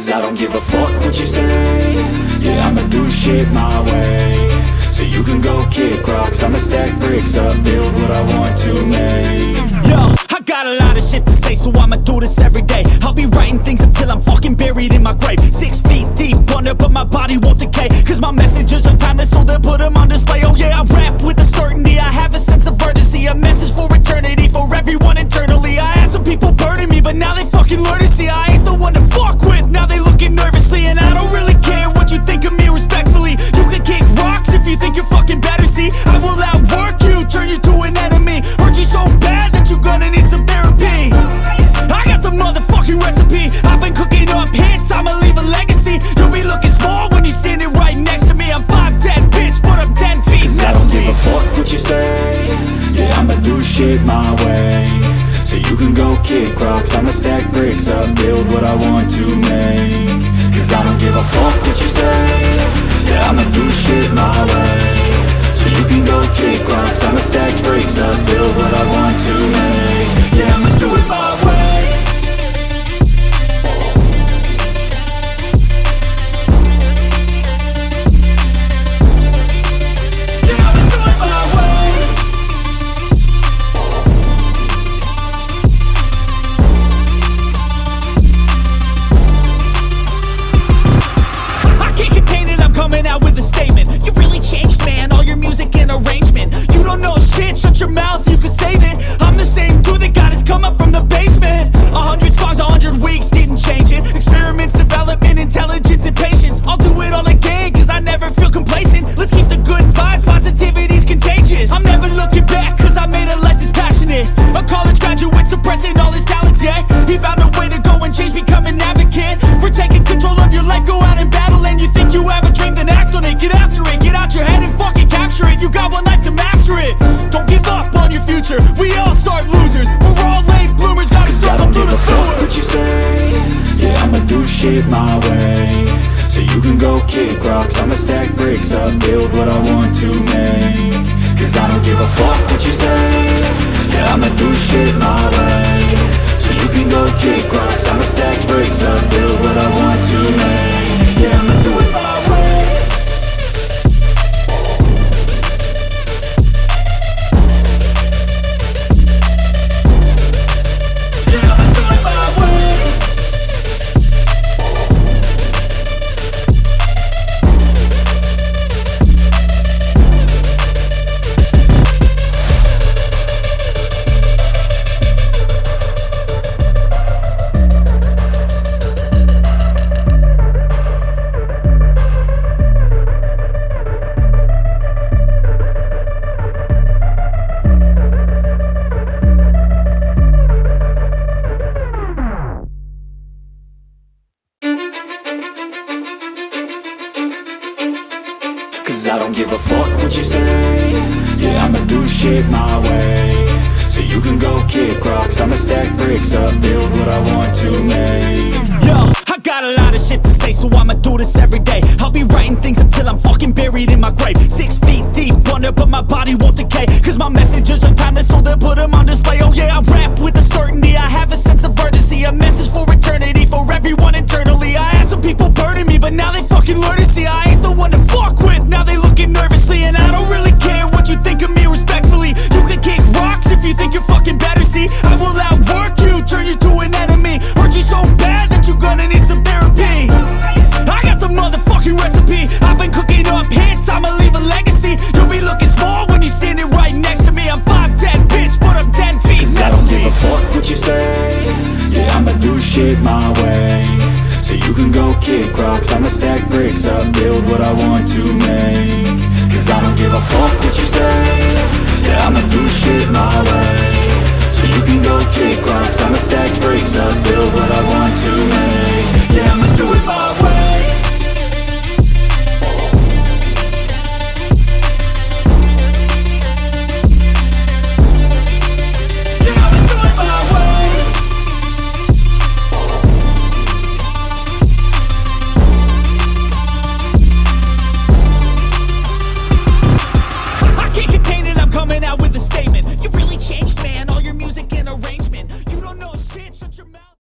Cause I don't give a fuck what you say. Yeah, I'ma do shit my way. So you can go kick rocks, I'ma stack bricks up, build what I want to make. Yo, I got a lot of shit to say, so I'ma do this every day. I'll be writing things until I'm fucking buried in my grave. 6 feet deep under, but my body won't decay. Cause my messages are timeless, so they'll put them on display. Oh yeah, I rap with a certainty, I have a sense of urgency. A message for eternity, for everyone internally. I had some people burning me, but now they fucking learn to see I ain't the one to fuck with, now they looking nervously. And I don't really care what you think of me, respectfully. You can kick rocks if you think you're fucking better, see. I will outwork you, turn you to an enemy. Hurt you so bad that you're gonna need some therapy. I got the motherfucking recipe, I've been cooking up hits, I'ma leave a legacy. You'll be looking small when you're standing right next to me. I'm 5'10", bitch, but I'm 10 feet Cause next to me. I don't give a fuck what you say. Yeah, I'ma do shit my way. So you can go kick rocks, I'ma stack bricks up, build what I want to make. Cause I don't give a fuck what you say. Yeah, I'ma do shit my way. So you can go kick rocks, I'ma stack bricks up, build what I want to make. Yeah, I'ma do it my way. Coming out with a statement. You really changed, man, all your music and arrangement. You don't know shit, shut your mouth, you can save it. I'm the same dude that got his come up from the basement. 100 songs, 100 weeks, didn't change it. Experiments, development, intelligence, and patience. I'll do it all again, cause I never feel complacent. Let's keep the good vibes, positivity's contagious. I'm never looking back, cause I made a life that's passionate. A college graduate suppressing all his talents, yeah. He found a way to go and change, become an advocate. For taking control of your life, go out and battle. And you think you have a dream, then act on it. Get after it, get out your head and fucking capture it. You got one life to master it. Don't give up on your future, we all start losers. We're all late bloomers, gotta struggle through the sewer. What you say? Yeah, I'ma do shit my way. So you can go kick rocks, I'ma stack bricks up, build what I want to make. Cause I don't give a fuck what you say. Yeah, I'ma do shit my way. So you can go kick rocks, I'ma stack bricks up, build what I want to make. Yeah, I'ma do it my way. Yeah, I'ma do it my way. Cause I don't give a fuck what you say. Yeah, I'ma do shit my way. So you can go kick rocks, I'ma stack bricks up, build what I want to make. Yo, I got a lot of shit to say, so I'ma do this every day. I'll be writing things until I'm fucking buried in my grave. 6 feet deep under, but my body won't decay. Cause my messages are timeless, so they'll put them on display. Oh yeah, I rap with a certainty, I have a sense of urgency. A message for eternity, for everyone internally. I had some people burning me, but now they fucking learn to see I ain't the one to fuck with, now they looking nervously. And I don't really care what you think of me, respectfully. You can kick rocks if you think you're fucking better, see. I will outwork you, turn you to an enemy. Hurt you so bad that you're gonna need some therapy. I got the motherfucking recipe, I've been cooking up hits, I'ma leave a legacy. You'll be looking small when you're standing right next to me. I'm 5'10", bitch, but I'm 10 feet Cause next to me. I don't give a fuck what you say. Yeah, I'ma do shit my way. So you can go kick rocks, I'ma stack bricks up, build what I want to make. Cause I don't give a fuck what you say. Yeah, I'ma do shit my way. So you can go kick rocks, I'ma stack bricks up, build what I want to make.